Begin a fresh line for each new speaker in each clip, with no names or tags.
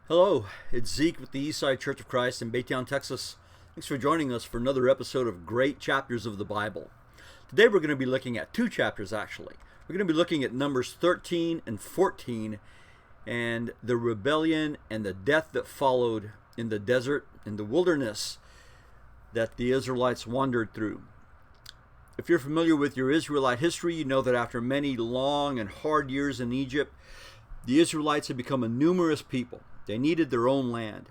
Hello, it's Zeke with the Eastside Church of Christ in Baytown, Texas. Thanks for joining us for another episode of Great Chapters of the Bible. Today we're going to be looking at two chapters actually. We're going to be looking at Numbers 13 and 14 and the rebellion and the death that followed in the desert, in the wilderness that the Israelites wandered through. If you're familiar with your Israelite history, you know that after many long and hard years in Egypt, the Israelites had become a numerous people. They needed their own land.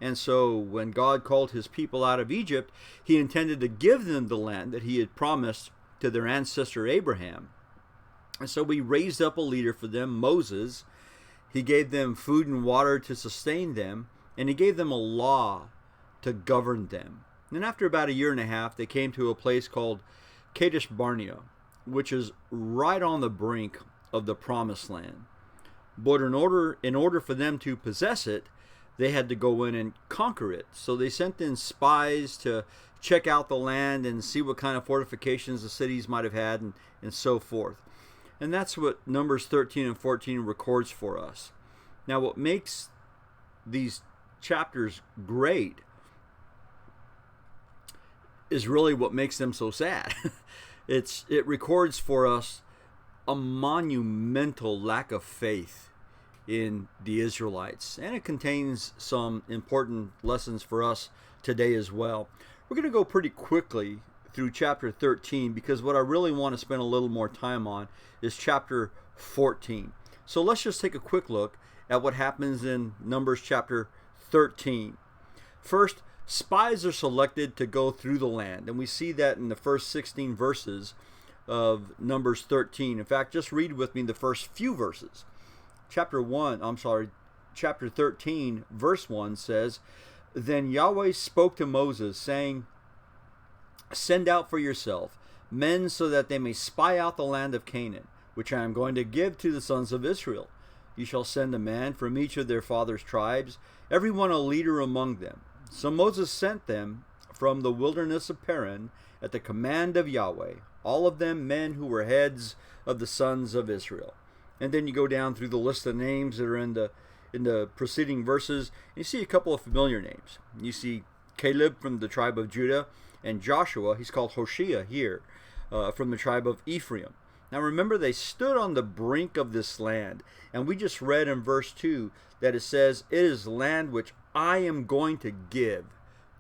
And so when God called his people out of Egypt, he intended to give them the land that he had promised to their ancestor Abraham. And so he raised up a leader for them, Moses. He gave them food and water to sustain them, and he gave them a law to govern them. And after about a year and a half, they came to a place called Kadesh-Barnea, which is right on the brink of the promised land. But in order for them to possess it, they had to go in and conquer it. So they sent in spies to check out the land and see what kind of fortifications the cities might have had and so forth. And that's what Numbers 13 and 14 records for us. Now what makes these chapters great is really what makes them so sad. It records for us a monumental lack of faith in the Israelites, and it contains some important lessons for us today as well. We're going to go pretty quickly through chapter 13 because what I really want to spend a little more time on is chapter 14. So let's just take a quick look at what happens in Numbers chapter 13. First, spies are selected to go through the land, and we see that in the first 16 verses of Numbers 13. In fact, just read with me the first few verses. Chapter 13, verse 1 says, Then Yahweh spoke to Moses, saying, Send out for yourself men so that they may spy out the land of Canaan, which I am going to give to the sons of Israel. You shall send a man from each of their fathers' tribes, every one a leader among them. So Moses sent them from the wilderness of Paran at the command of Yahweh, all of them men who were heads of the sons of Israel. And then you go down through the list of names that are in the preceding verses, and you see a couple of familiar names. You see Caleb from the tribe of Judah, and Joshua, he's called Hoshea here, from the tribe of Ephraim. Now remember, they stood on the brink of this land, and we just read in verse 2 that it says, It is land which I am going to give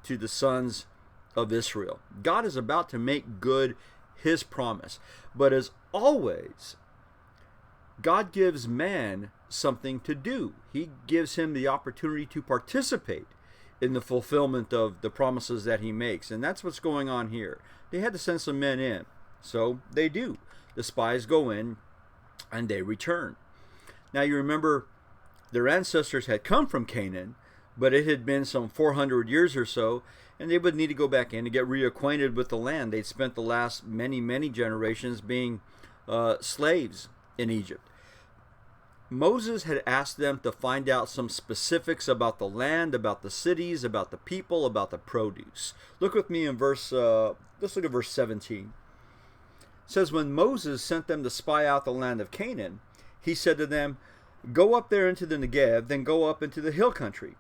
to the sons of Israel. God is about to make good his promise. But as always, God gives man something to do. He gives him the opportunity to participate in the fulfillment of the promises that he makes. And that's what's going on here. They had to send some men in. So they do. The spies go in and they return. Now you remember their ancestors had come from Canaan, but it had been some 400 years or so, and they would need to go back in and get reacquainted with the land. They'd spent the last many generations being slaves in Egypt. Moses had asked them to find out some specifics about the land, about the cities, about the people, about the produce. Look with me in let's look at verse 17. It says, When Moses sent them to spy out the land of Canaan, he said to them, Go up there into the Negev, then go up into the hill country.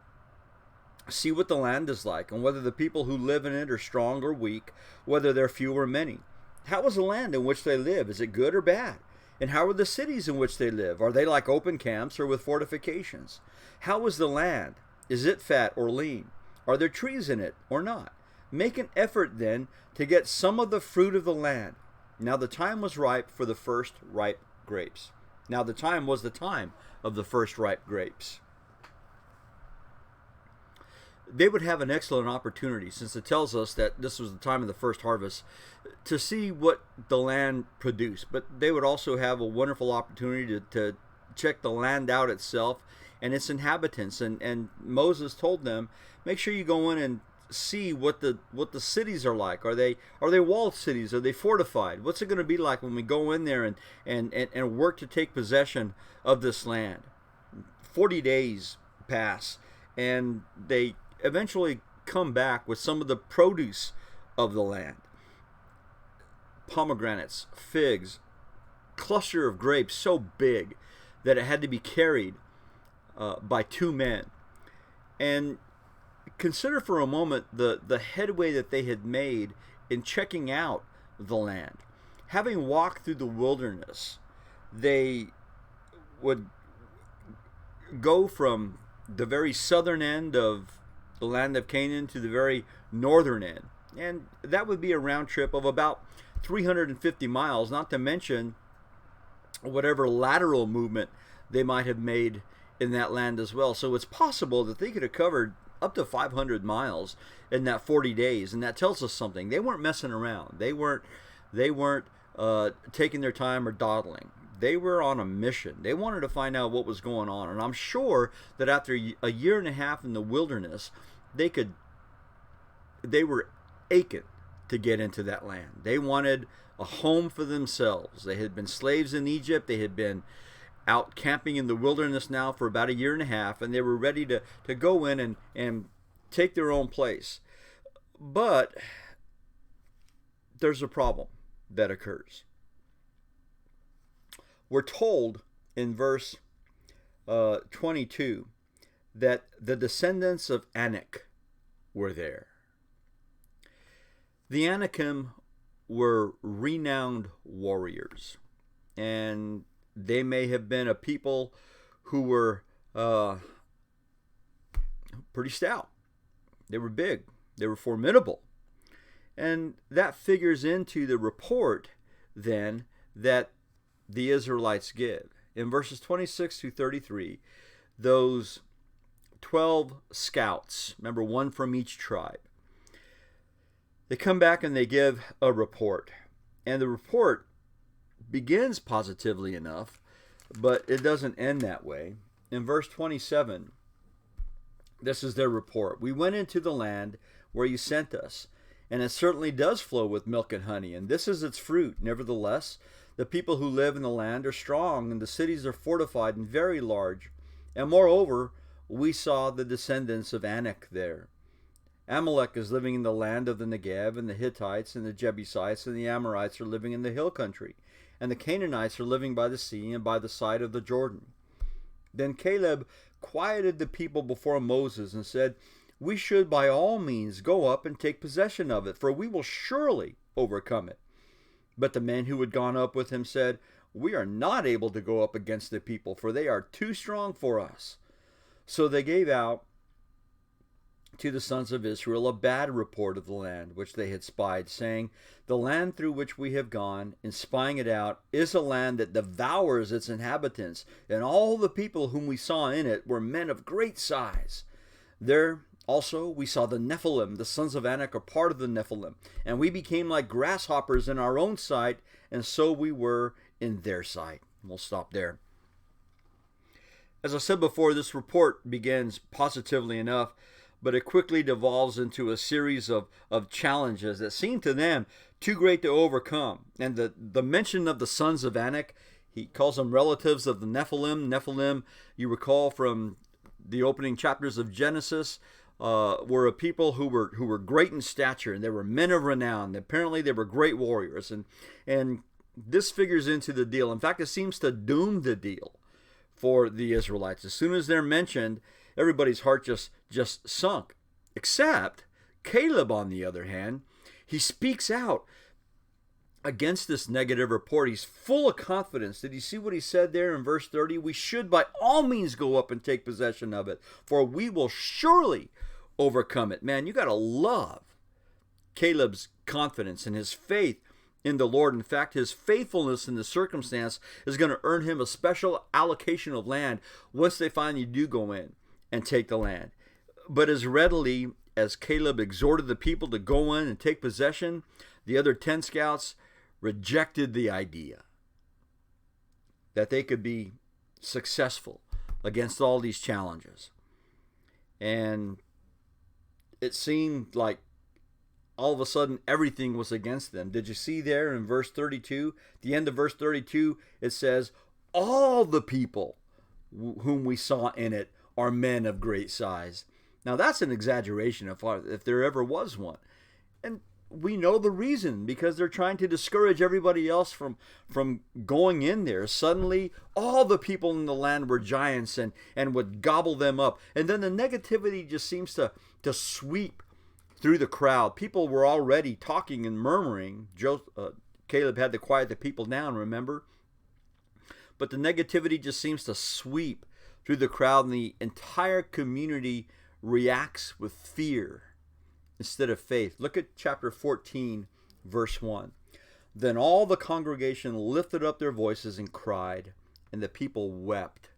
See what the land is like, and whether the people who live in it are strong or weak, whether they're few or many. How is the land in which they live? Is it good or bad? And how are the cities in which they live? Are they like open camps or with fortifications? How is the land? Is it fat or lean? Are there trees in it or not? Make an effort then to get some of the fruit of the land. Now the time was ripe for the first ripe grapes. Now the time was the time of the first ripe grapes. They would have an excellent opportunity, since it tells us that this was the time of the first harvest, to see what the land produced. But they would also have a wonderful opportunity to check the land out itself and its inhabitants. And Moses told them, make sure you go in and see what the cities are like. Are they walled cities? Are they fortified? What's it going to be like when we go in there and work to take possession of this land? 40 days pass, and they eventually come back with some of the produce of the land. Pomegranates, figs, cluster of grapes so big that it had to be carried by two men. And consider for a moment the headway that they had made in checking out the land. Having walked through the wilderness, they would go from the very southern end of the land of Canaan to the very northern end. And that would be a round trip of about 350 miles, not to mention whatever lateral movement they might have made in that land as well. So it's possible that they could have covered up to 500 miles in that 40 days, and that tells us something. They weren't messing around. They weren't taking their time or dawdling. They were on a mission. They wanted to find out what was going on, and I'm sure that after a year and a half in the wilderness, they were aching to get into that land. They wanted a home for themselves. They had been slaves in Egypt. They had been out camping in the wilderness now for about a year and a half, and they were ready to go in and take their own place. But there's a problem that occurs. We're told in verse 22 that the descendants of Anak were there. The Anakim were renowned warriors, and they may have been a people who were pretty stout. They were big. They were formidable. And that figures into the report then that the Israelites give. In verses 26 through 33, those 12 scouts, remember, one from each tribe, they come back and they give a report. And the report begins positively enough, but it doesn't end that way. In verse 27, this is their report. We went into the land where you sent us, and it certainly does flow with milk and honey, and this is its fruit. Nevertheless, the people who live in the land are strong, and the cities are fortified and very large. And moreover, we saw the descendants of Anak there. Amalek is living in the land of the Negev, and the Hittites and the Jebusites and the Amorites are living in the hill country, and the Canaanites are living by the sea and by the side of the Jordan. Then Caleb quieted the people before Moses and said, we should by all means go up and take possession of it, for we will surely overcome it. But the men who had gone up with him said, we are not able to go up against the people, for they are too strong for us. So they gave out to the sons of Israel a bad report of the land which they had spied, saying, the land through which we have gone, in spying it out, is a land that devours its inhabitants, and all the people whom we saw in it were men of great size. There also we saw the Nephilim. The sons of Anak are part of the Nephilim, and we became like grasshoppers in our own sight, and so we were in their sight. We'll stop there. As I said before, this report begins positively enough, but it quickly devolves into a series of challenges that seem to them too great to overcome. And the mention of the sons of Anak, he calls them relatives of the Nephilim. Nephilim, you recall from the opening chapters of Genesis, were a people who were great in stature, and they were men of renown. Apparently they were great warriors, and this figures into the deal. In fact, it seems to doom the deal for the Israelites. As soon as they're mentioned, everybody's heart just sunk. Except Caleb, on the other hand, he speaks out against this negative report. He's full of confidence. Did you see what he said there in verse 30? We should by all means go up and take possession of it, for we will surely overcome it. Man, you got to love Caleb's confidence and his faith in the Lord. In fact, his faithfulness in the circumstance is going to earn him a special allocation of land once they finally do go in and take the land. But as readily as Caleb exhorted the people to go in and take possession, the other 10 scouts rejected the idea that they could be successful against all these challenges. And it seemed like all of a sudden everything was against them. Did you see there in verse 32? At the end of verse 32, it says, all the people whom we saw in it are men of great size. Now that's an exaggeration if there ever was one. And we know the reason, because they're trying to discourage everybody else from going in there. Suddenly, all the people in the land were giants and would gobble them up. And then the negativity just seems to sweep through the crowd. People were already talking and murmuring. Caleb had to quiet the people down, remember? But the negativity just seems to sweep through the crowd, and the entire community reacts with fear instead of faith. Look at chapter 14, verse 1. Then all the congregation lifted up their voices and cried, and the people wept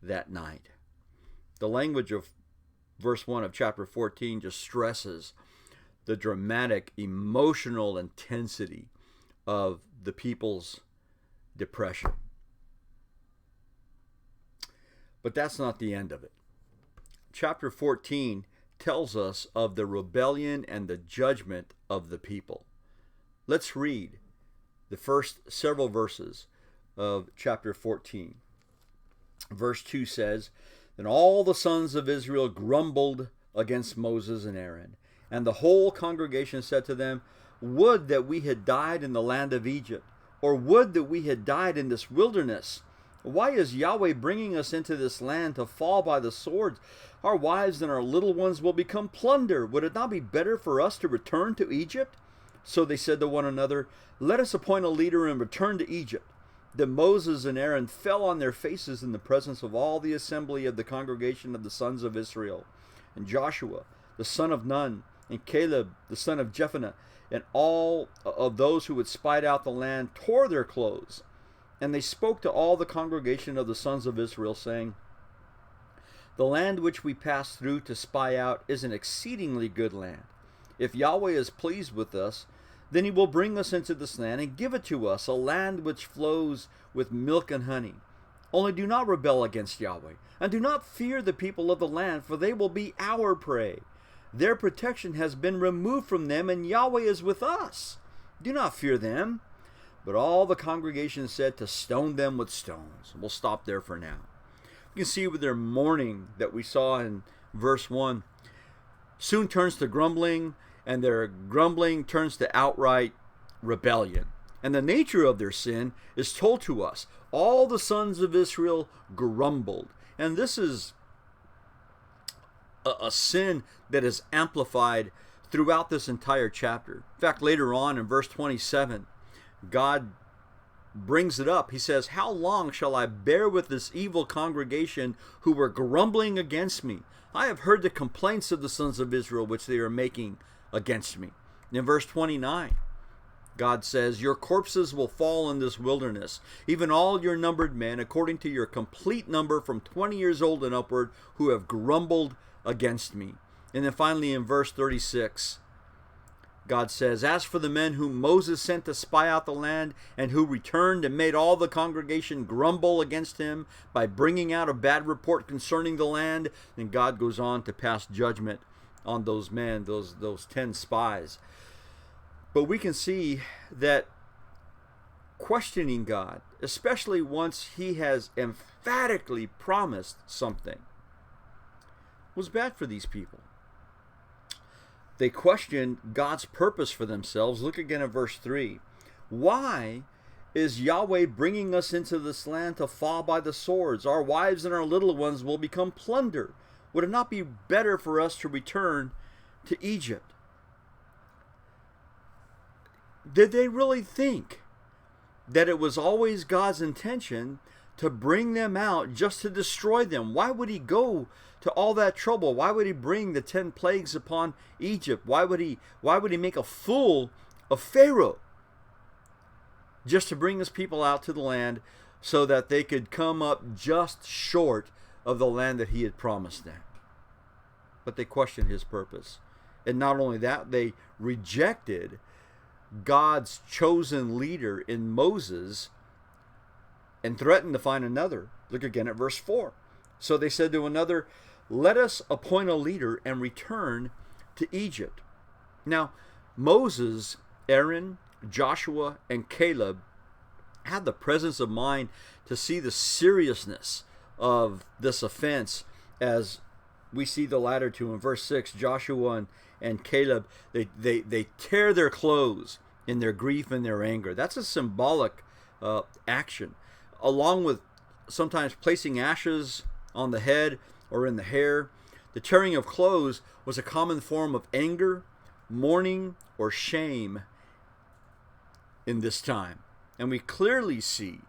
that night. The language of verse 1 of chapter 14 just stresses the dramatic emotional intensity of the people's depression. But that's not the end of it. Chapter 14 tells us of the rebellion and the judgment of the people. Let's read the first several verses of chapter 14. Verse 2 says, Then all the sons of Israel grumbled against Moses and Aaron, and the whole congregation said to them, Would that we had died in the land of Egypt, or would that we had died in this wilderness. Why is Yahweh bringing us into this land to fall by the sword? Our wives and our little ones will become plunder. Would it not be better for us to return to Egypt? So they said to one another, Let us appoint a leader and return to Egypt. Then Moses and Aaron fell on their faces in the presence of all the assembly of the congregation of the sons of Israel. And Joshua, the son of Nun, and Caleb, the son of Jephunneh, and all of those who had spied out the land tore their clothes. And they spoke to all the congregation of the sons of Israel, saying, The land which we passed through to spy out is an exceedingly good land. If Yahweh is pleased with us, then he will bring us into this land and give it to us, a land which flows with milk and honey. Only do not rebel against Yahweh, and do not fear the people of the land, for they will be our prey. Their protection has been removed from them, and Yahweh is with us. Do not fear them. But all the congregation said to stone them with stones. We'll stop there for now. You can see with their mourning that we saw in verse 1 soon turns to grumbling, and their grumbling turns to outright rebellion. And the nature of their sin is told to us. All the sons of Israel grumbled. And this is a sin that is amplified throughout this entire chapter. In fact, later on in verse 27, God brings it up. He says, How long shall I bear with this evil congregation who were grumbling against me? I have heard the complaints of the sons of Israel which they are making against me. And in verse 29, God says, Your corpses will fall in this wilderness, even all your numbered men, according to your complete number from 20 years old and upward, who have grumbled against me. And then finally in verse 36, God says, As for the men whom Moses sent to spy out the land, and who returned and made all the congregation grumble against him by bringing out a bad report concerning the land, then God goes on to pass judgment on those men, those 10 spies. But we can see that questioning God, especially once he has emphatically promised something, was bad for these people. They questioned God's purpose for themselves. Look again at verse 3. Why is Yahweh bringing us into this land to fall by the swords? Our wives and our little ones will become plunder. Would it not be better for us to return to Egypt? Did they really think that it was always God's intention to bring them out just to destroy them? Why would he go to all that trouble? Why would he bring the 10 plagues upon Egypt? Why would he make a fool of Pharaoh just to bring his people out to the land so that they could come up just short of the land that he had promised them? But they questioned his purpose. And not only that, they rejected God's chosen leader in Moses and threatened to find another. Look again at verse 4. So they said to another, Let us appoint a leader and return to Egypt. Now, Moses, Aaron, Joshua, and Caleb had the presence of mind to see the seriousness of this offense as we see the latter two in verse 6. Joshua and Caleb, they tear their clothes in their grief and their anger. That's a symbolic action, along with sometimes placing ashes on the head or in the hair. The tearing of clothes was a common form of anger, mourning, or shame in this time. And we clearly see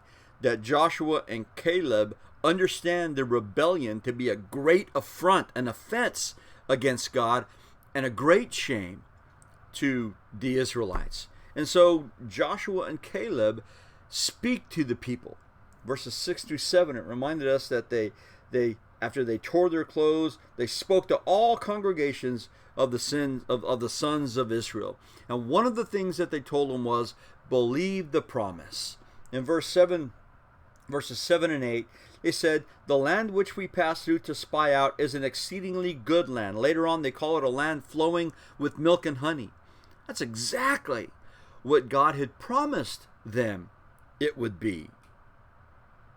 that Joshua and Caleb understand the rebellion to be a great affront, an offense against God, and a great shame to the Israelites. And so Joshua and Caleb speak to the people. Verses 6 through 7, it reminded us that they after they tore their clothes, they spoke to all congregations of the sons of Israel. And one of the things that they told them was, believe the promise. In verses 7 and 8, they said, the land which we passed through to spy out is an exceedingly good land. Later on, they call it a land flowing with milk and honey. That's exactly what God had promised them it would be.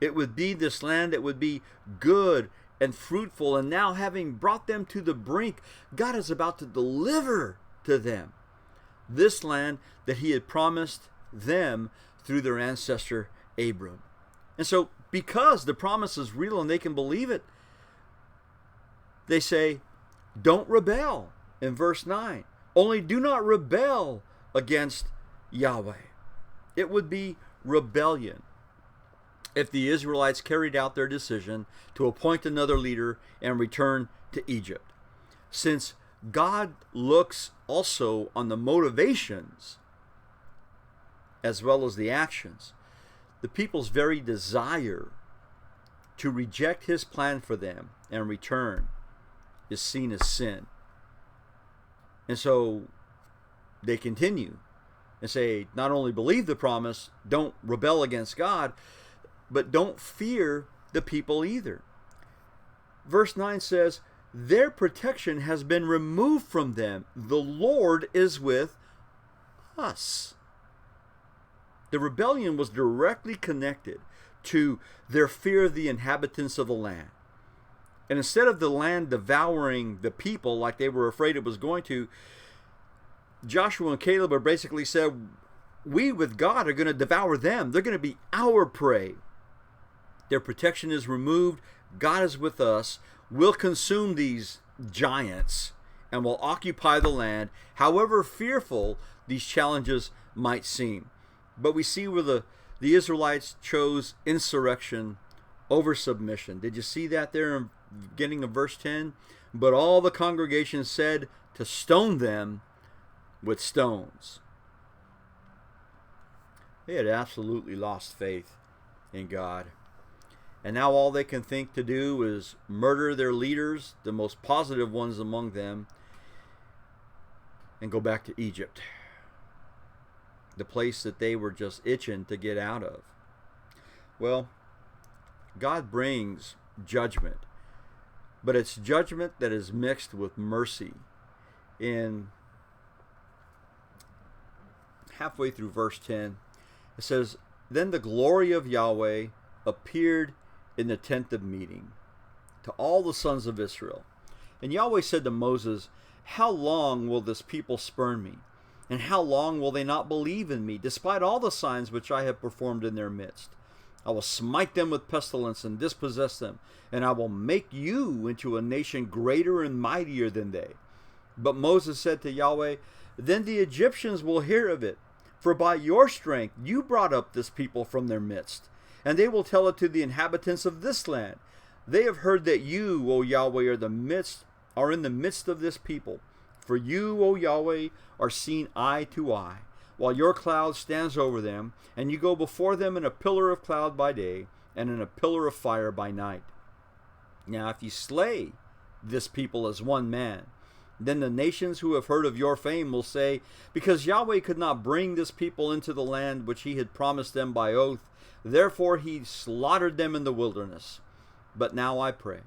It would be this land that would be good and fruitful. And now, having brought them to the brink, God is about to deliver to them this land that he had promised them through their ancestor Abram. And so, because the promise is real and they can believe it, they say, don't rebel in verse 9. Only do not rebel against Yahweh. It would be rebellion if the Israelites carried out their decision to appoint another leader and return to Egypt. Since God looks also on the motivations as well as the actions, the people's very desire to reject his plan for them and return is seen as sin. And so they continue and say, not only believe the promise, don't rebel against God, but don't fear the people either. Verse 9 says, their protection has been removed from them. The Lord is with us. The rebellion was directly connected to their fear of the inhabitants of the land. And instead of the land devouring the people like they were afraid it was going to, Joshua and Caleb are basically said, we with God are going to devour them. They're going to be our prey. Their protection is removed. God is with us. We'll consume these giants and will occupy the land, however fearful these challenges might seem. But we see where the Israelites chose insurrection over submission. Did you see that there in the beginning of verse 10? But all the congregation said to stone them with stones. They had absolutely lost faith in God. And now all they can think to do is murder their leaders, the most positive ones among them, and go back to Egypt, the place that they were just itching to get out of. Well, God brings judgment, but it's judgment that is mixed with mercy. In halfway through verse 10, it says, then the glory of Yahweh appeared in the tent of meeting to all the sons of Israel. And Yahweh said to Moses, how long will this people spurn me? And how long will they not believe in me, despite all the signs which I have performed in their midst? I will smite them with pestilence and dispossess them, and I will make you into a nation greater and mightier than they. But Moses said to Yahweh, then the Egyptians will hear of it, for by your strength you brought up this people from their midst. And they will tell it to the inhabitants of this land. They have heard that you, O Yahweh, are in the midst of this people. For you, O Yahweh, are seen eye to eye, while your cloud stands over them, and you go before them in a pillar of cloud by day, and in a pillar of fire by night. Now if you slay this people as one man, then the nations who have heard of your fame will say, because Yahweh could not bring this people into the land which he had promised them by oath, therefore he slaughtered them in the wilderness. But now I pray,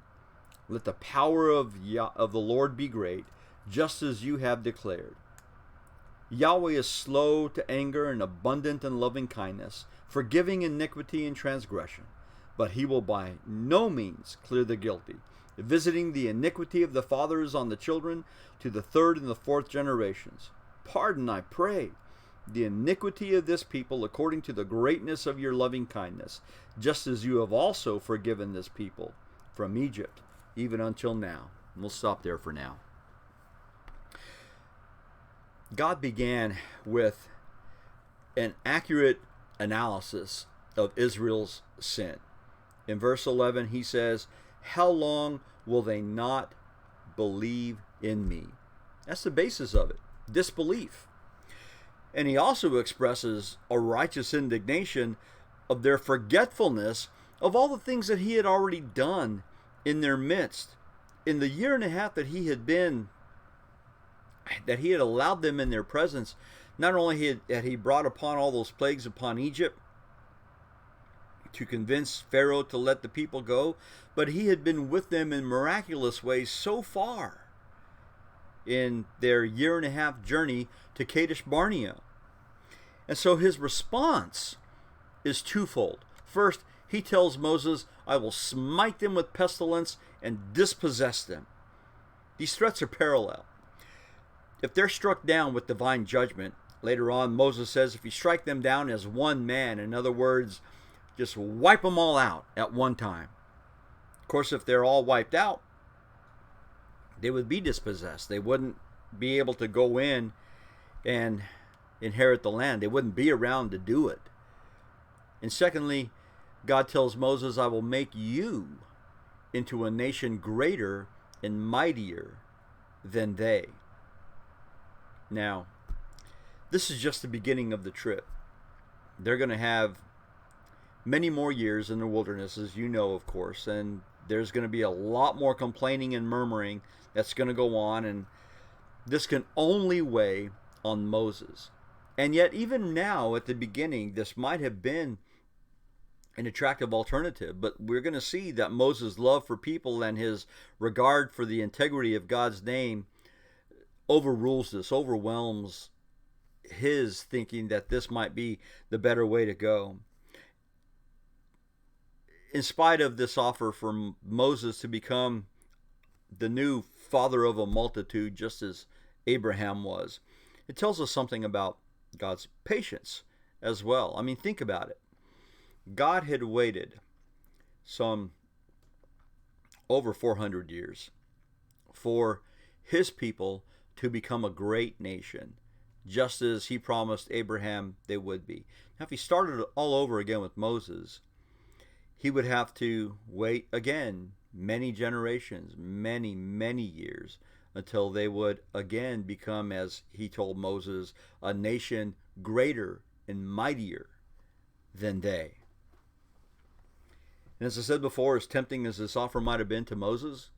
let the power of the Lord be great, just as you have declared. Yahweh is slow to anger and abundant in loving kindness, forgiving iniquity and transgression. But he will by no means clear the guilty. visiting the iniquity of the fathers on the children to the third and the fourth generations. Pardon, I pray, the iniquity of this people according to the greatness of your loving kindness, just as you have also forgiven this people from Egypt, even until now. And we'll stop there for now. God began with an accurate analysis of Israel's sin. In verse 11, he says, "How long will they not believe in me?" That's the basis of it, disbelief. And he also expresses a righteous indignation of their forgetfulness of all the things that he had already done in their midst. In the year and a half that he had allowed them in their presence, not only had he brought upon all those plagues upon Egypt to convince Pharaoh to let the people go, but he had been with them in miraculous ways so far in their year and a half journey to Kadesh-Barnea. And so his response is twofold. First, he tells Moses, "I will smite them with pestilence and dispossess them." These threats are parallel. If they're struck down with divine judgment, later on Moses says if you strike them down as one man, in other words, just wipe them all out at one time. Of course, if they're all wiped out, they would be dispossessed. They wouldn't be able to go in and inherit the land. They wouldn't be around to do it. And secondly, God tells Moses, "I will make you into a nation greater and mightier than they." Now, this is just the beginning of the trip. They're going to have many more years in the wilderness, as you know, of course, and there's going to be a lot more complaining and murmuring that's going to go on, and this can only weigh on Moses. And yet, even now, at the beginning, this might have been an attractive alternative, but we're going to see that Moses' love for people and his regard for the integrity of God's name overrules this, overwhelms his thinking that this might be the better way to go. In spite of this offer from Moses to become the new father of a multitude, just as Abraham was, it tells us something about God's patience as well. I mean, think about it. God had waited some over 400 years for his people to become a great nation, just as he promised Abraham they would be. Now, if he started all over again with Moses, he would have to wait again many generations, many, many years, until they would again become, as he told Moses, a nation greater and mightier than they. And as I said before, as tempting as this offer might have been to Moses,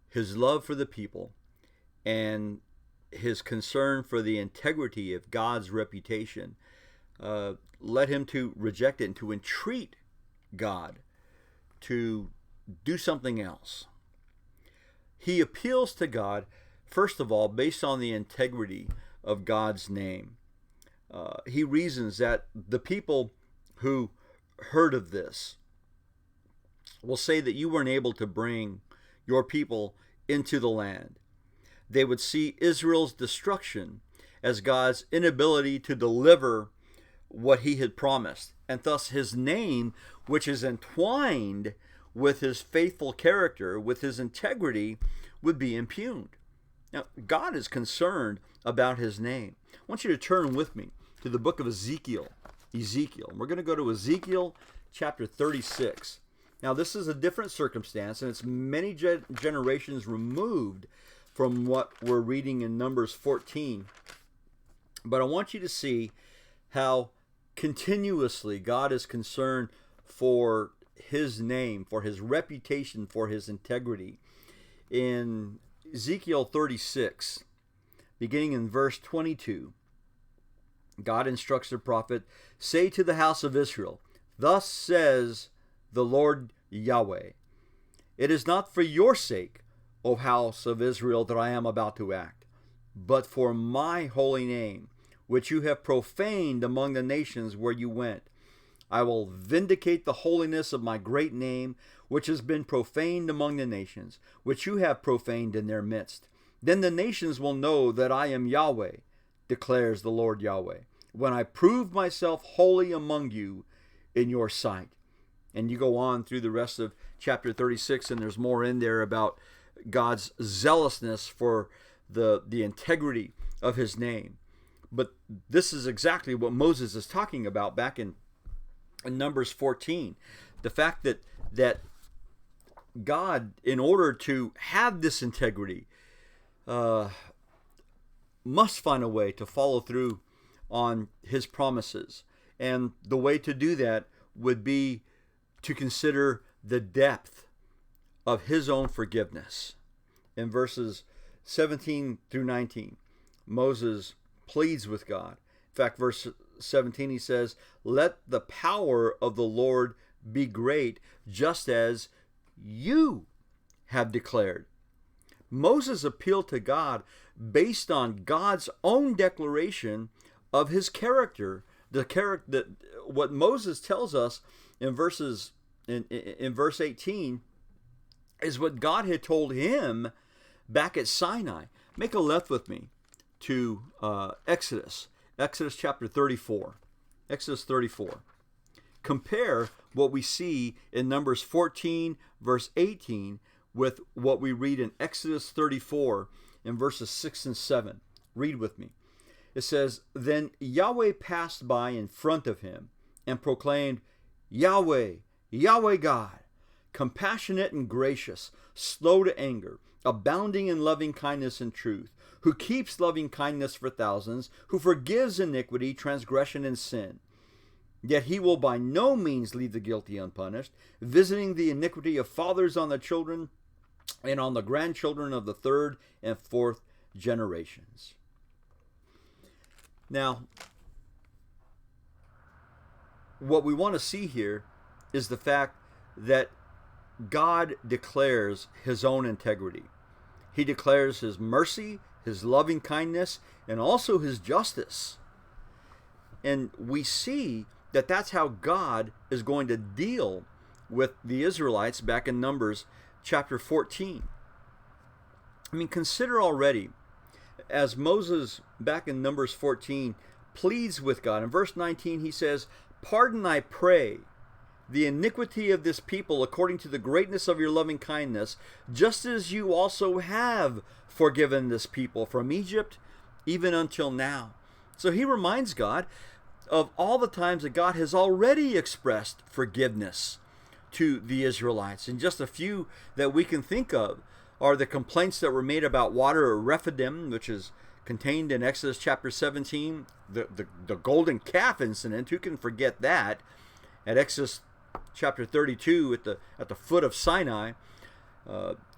his love for the people and his concern for the integrity of God's reputation led him to reject it and to entreat God to do something else. He appeals to God, first of all, based on the integrity of God's name. He reasons that the people who heard of this will say that you weren't able to bring your people into the land. They would see Israel's destruction as God's inability to deliver what he had promised, and thus his name, which is entwined with his faithful character, with his integrity, would be impugned. Now, God is concerned about his name. I want you to turn with me to the book of Ezekiel. We're going to go to Ezekiel chapter 36. Now, this is a different circumstance, and it's many generations removed from what we're reading in Numbers 14. But I want you to see how continuously God is concerned for his name, for his reputation, for his integrity. In Ezekiel 36, beginning in verse 22, God instructs the prophet, "Say to the house of Israel, thus says the Lord Yahweh, it is not for your sake, O house of Israel, that I am about to act, but for my holy name, which you have profaned among the nations where you went. I will vindicate the holiness of my great name, which has been profaned among the nations, which you have profaned in their midst. Then the nations will know that I am Yahweh, declares the Lord Yahweh, when I prove myself holy among you in your sight. And you go on through the rest of chapter 36, and there's more in there about God's zealousness for the integrity of his name. But this is exactly what Moses is talking about back in Numbers 14. The fact that God, in order to have this integrity, must find a way to follow through on his promises. And the way to do that would be to consider the depth of his own forgiveness. In verses 17 through 19, Moses pleads with God. In fact, verse 17, he says, "Let the power of the Lord be great, just as you have declared." Moses appealed to God based on God's own declaration of his character. What Moses tells us in verse 18 is what God had told him back at Sinai. Make a left with me to Exodus chapter 34. Exodus 34. Compare what we see in Numbers 14, verse 18, with what we read in Exodus 34 in verses 6 and 7. Read with me. It says, "Then Yahweh passed by in front of him and proclaimed, 'Yahweh, Yahweh God, compassionate and gracious, slow to anger, abounding in loving kindness and truth, who keeps loving kindness for thousands, who forgives iniquity, transgression, and sin. Yet he will by no means leave the guilty unpunished, visiting the iniquity of fathers on the children and on the grandchildren of the third and fourth generations.'" Now, what we want to see here is the fact that God declares his own integrity. He declares his mercy, his loving kindness, and also his justice. And we see that that's how God is going to deal with the Israelites back in Numbers chapter 14. I mean, consider already, as Moses back in Numbers 14 pleads with God. In verse 19 he says, "Pardon, I pray, the iniquity of this people according to the greatness of your loving kindness, just as you also have forgiven this people from Egypt even until now." So he reminds God of all the times that God has already expressed forgiveness to the Israelites. And just a few that we can think of are the complaints that were made about water at Rephidim, which is contained in Exodus chapter 17, the golden calf incident. Who can forget that? At Exodus chapter 32, at the foot of Sinai,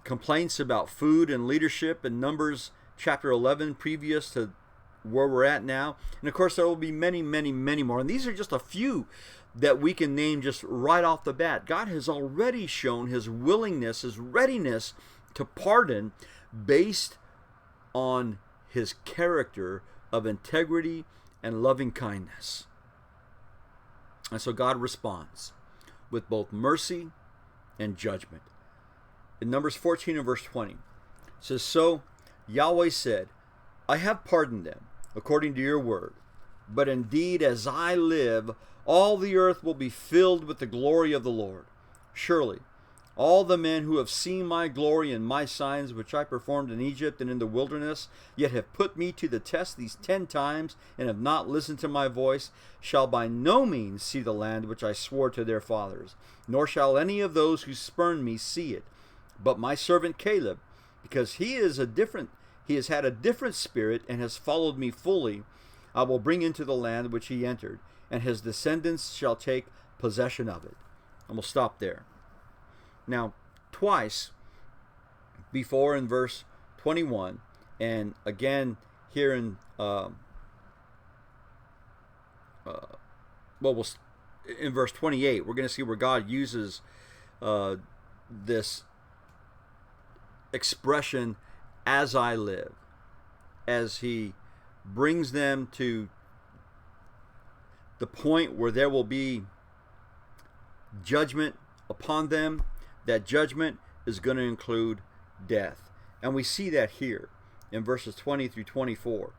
complaints about food and leadership in Numbers chapter 11, previous to where we're at now. And of course, there will be many, many, many more. And these are just a few that we can name just right off the bat. God has already shown his willingness, his readiness to pardon based on his character of integrity and loving kindness. And so God responds with both mercy and judgment. In Numbers 14 and verse 20, it says, "So Yahweh said, I have pardoned them according to your word. But indeed, as I live, all the earth will be filled with the glory of the Lord. Surely, all the men who have seen my glory and my signs which I performed in Egypt and in the wilderness, yet have put me to the test these 10 times, and have not listened to my voice, shall by no means see the land which I swore to their fathers, nor shall any of those who spurn me see it. But my servant Caleb, because he has had a different spirit and has followed me fully, I will bring into the land which he entered, and his descendants shall take possession of it." And we'll stop there. Now, twice before in verse 21, and again here in in verse 28, we're going to see where God uses this expression, "as I live," as he brings them to the point where there will be judgment upon them. That judgment is going to include death. And we see that here in verses 20 through 24.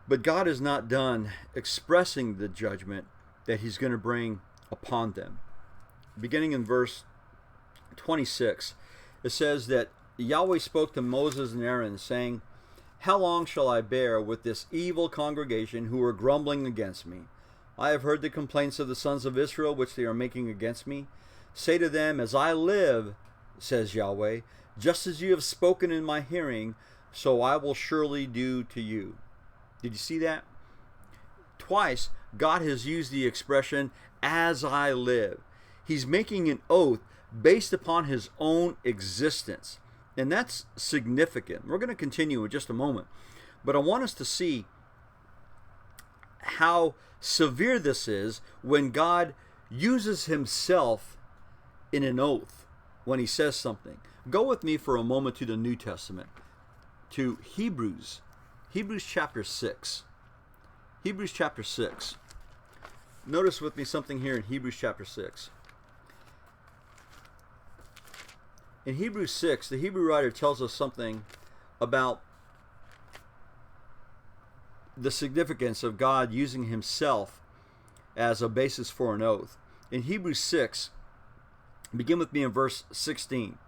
But God is not done expressing the judgment that he's going to bring upon them. Beginning in verse 26, it says that Yahweh spoke to Moses and Aaron, saying, "How long shall I bear with this evil congregation who are grumbling against me? I have heard the complaints of the sons of Israel which they are making against me. Say to them, as I live, says Yahweh, just as you have spoken in my hearing, so I will surely do to you." Did you see that? Twice, God has used the expression, "as I live." He's making an oath based upon his own existence. And that's significant. We're going to continue in just a moment. But I want us to see how severe this is when God uses himself in an oath when he says something. Go with me for a moment to the New Testament, to Hebrews chapter 6. Hebrews chapter 6. Notice with me something here in Hebrews chapter 6. In Hebrews 6, the Hebrew writer tells us something about the significance of God using himself as a basis for an oath. In Hebrews 6, begin with me in verse 16.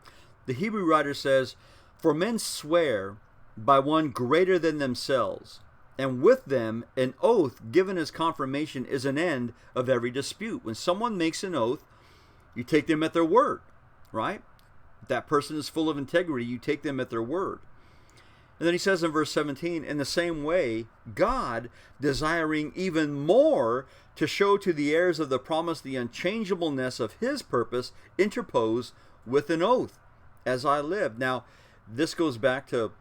The Hebrew writer says, "For men swear by one greater than themselves, and with them an oath given as confirmation is an end of every dispute." When someone makes an oath, you take them at their word, right? If that person is full of integrity, you take them at their word. And then he says in verse 17, "In the same way, God, desiring even more to show to the heirs of the promise the unchangeableness of his purpose, interposed with an oath, as I live." Now, this goes back to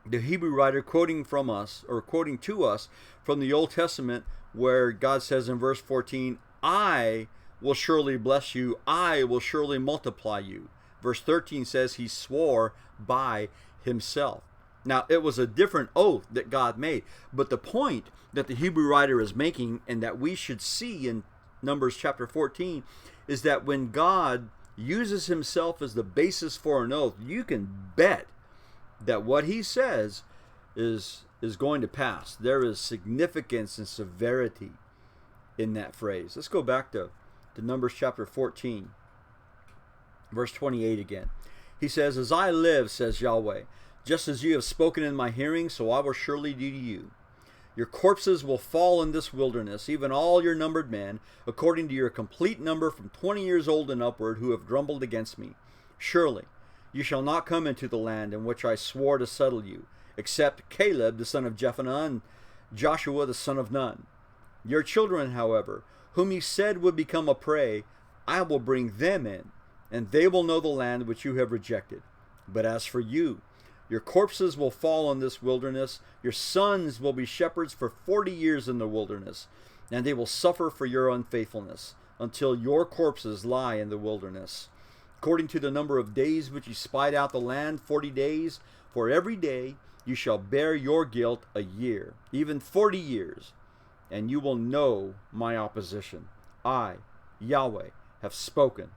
the Hebrew writer quoting to us from the Old Testament, where God says in verse 14, "I will surely bless you, I will surely multiply you." Verse 13 says he swore by himself. Now, it was a different oath that God made, but the point that the Hebrew writer is making, and that we should see in Numbers chapter 14, is that when God uses himself as the basis for an oath, you can bet that what he says is going to pass. There is significance and severity in that phrase. Let's go back to Numbers chapter 14, verse 28 again. He says, "As I live, says Yahweh, just as you have spoken in my hearing, so I will surely do to you. Your corpses will fall in this wilderness, even all your numbered men, according to your complete number from 20 years old and upward, who have grumbled against me. Surely you shall not come into the land in which I swore to settle you, except Caleb the son of Jephunneh and Joshua the son of Nun. Your children, however, whom you said would become a prey, I will bring them in, and they will know the land which you have rejected. But as for you, your corpses will fall in this wilderness. Your sons will be shepherds for 40 years in the wilderness, and they will suffer for your unfaithfulness, until your corpses lie in the wilderness. According to the number of days which you spied out the land, 40 days, for every day you shall bear your guilt a year, even 40 years, and you will know my opposition. I, Yahweh, have spoken.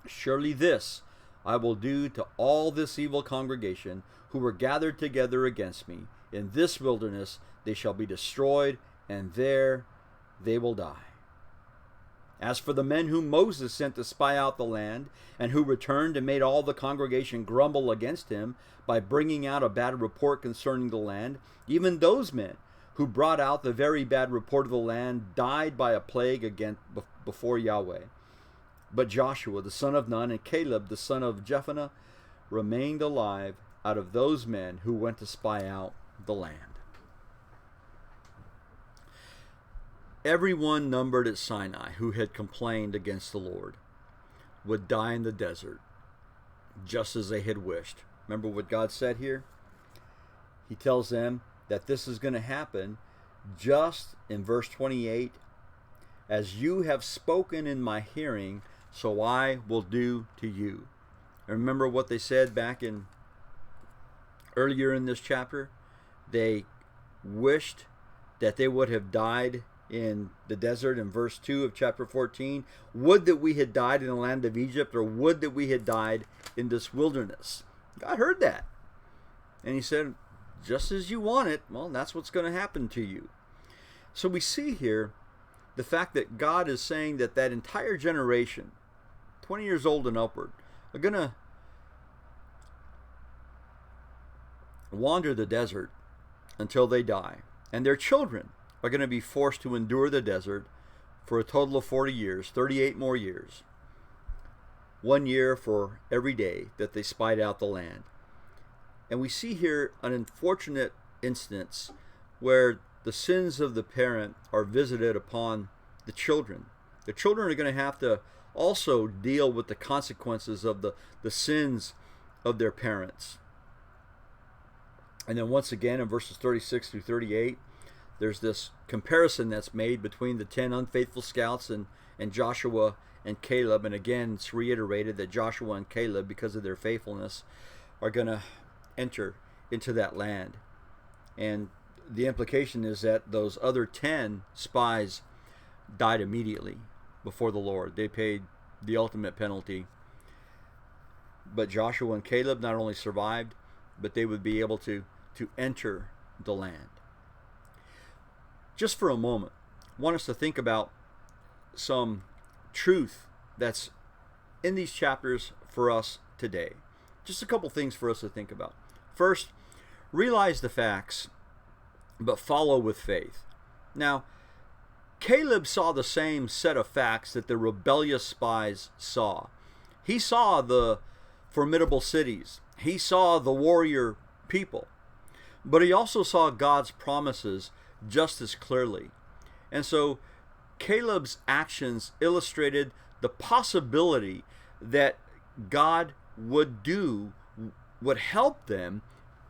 Surely this I will do to all this evil congregation who were gathered together against me. In this wilderness they shall be destroyed, and there they will die. As for the men whom Moses sent to spy out the land, and who returned and made all the congregation grumble against him by bringing out a bad report concerning the land, even those men who brought out the very bad report of the land died by a plague before Yahweh. But Joshua the son of Nun and Caleb the son of Jephunneh remained alive out of those men who went to spy out the land. Everyone numbered at Sinai who had complained against the Lord would die in the desert, just as they had wished. Remember what God said here? He tells them that this is going to happen just in verse 28. As you have spoken in my hearing, so I will do to you. And remember what they said back in earlier in this chapter? They wished that they would have died in the desert in verse 2 of chapter 14. Would that we had died in the land of Egypt, or would that we had died in this wilderness. God heard that. And he said, just as you want it, well, that's what's going to happen to you. So we see here the fact that God is saying that that entire generation, 20 years old and upward, are going to wander the desert until they die. And their children are going to be forced to endure the desert for a total of 40 years, 38 more years. 1 year for every day that they spied out the land. And we see here an unfortunate instance where the sins of the parent are visited upon the children. The children are going to have to also deal with the consequences of the sins of their parents. And then once again in verses 36 through 38, there's this comparison that's made between the 10 unfaithful scouts and Joshua and Caleb. And again, it's reiterated that Joshua and Caleb, because of their faithfulness, are going to enter into that land. And the implication is that those other 10 spies died immediately before the Lord. They paid the ultimate penalty. But Joshua and Caleb not only survived, but they would be able to enter the land. Just for a moment, I want us to think about some truth that's in these chapters for us today. Just a couple things for us to think about. First, realize the facts, but follow with faith. Now, Caleb saw the same set of facts that the rebellious spies saw. He saw the formidable cities. He saw the warrior people. But he also saw God's promises just as clearly. And so Caleb's actions illustrated the possibility that God would help them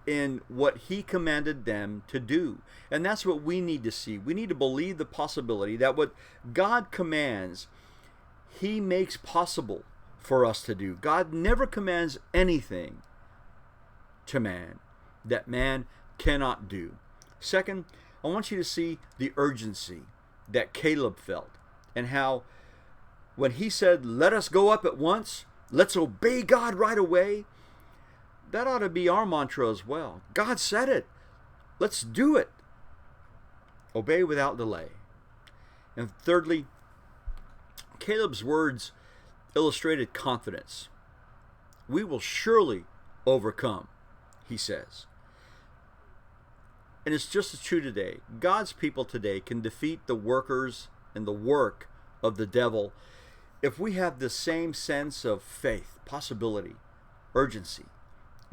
in what he commanded them to do. And that's what we need to see. We need to believe the possibility that what God commands, he makes possible for us to do. God never commands anything to man that man cannot do. Second, I want you to see the urgency that Caleb felt, and how when he said, let us go up at once, let's obey God right away, that ought to be our mantra as well. God said it. Let's do it. Obey without delay. And thirdly, Caleb's words illustrated confidence. We will surely overcome, he says. And it's just as true today. God's people today can defeat the workers and the work of the devil if we have the same sense of faith, possibility, urgency,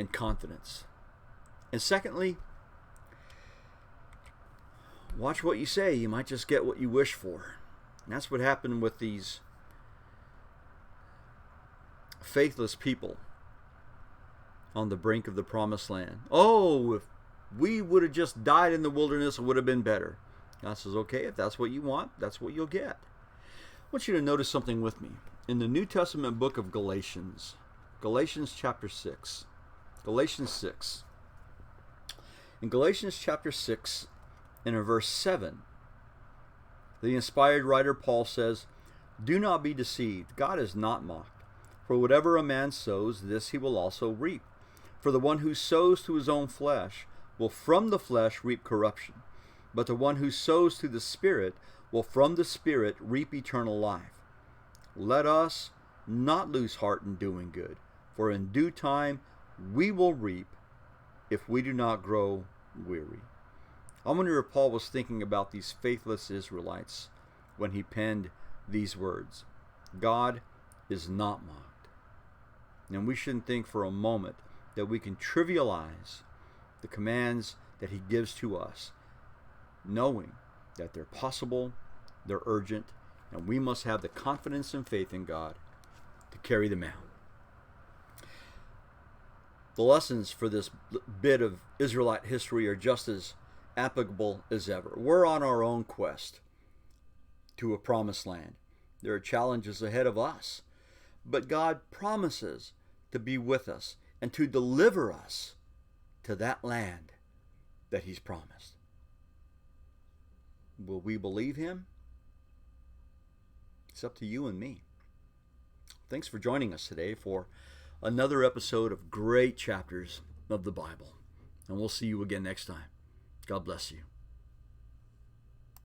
and confidence. And secondly, watch what you say. You might just get what you wish for. And that's what happened with these faithless people on the brink of the promised land. Oh, if we would have just died in the wilderness, it would have been better. God says, okay, if that's what you want, that's what you'll get. I want you to notice something with me. In the New Testament book of Galatians chapter 6. Galatians 6. In Galatians chapter 6, and in verse 7, the inspired writer Paul says, do not be deceived. God is not mocked. For whatever a man sows, this he will also reap. For the one who sows to his own flesh will from the flesh reap corruption. But the one who sows to the Spirit will from the Spirit reap eternal life. Let us not lose heart in doing good, for in due time we will reap if we do not grow weary. I wonder if Paul was thinking about these faithless Israelites when he penned these words. God is not mocked. And we shouldn't think for a moment that we can trivialize the commands that he gives to us, knowing that they're possible, they're urgent, and we must have the confidence and faith in God to carry them out. The lessons for this bit of Israelite history are just as applicable as ever. We're on our own quest to a promised land. There are challenges ahead of us, but God promises to be with us and to deliver us to that land that he's promised. Will we believe him? It's up to you and me. Thanks for joining us today for another episode of great chapters of the Bible. And we'll see you again next time. God bless you.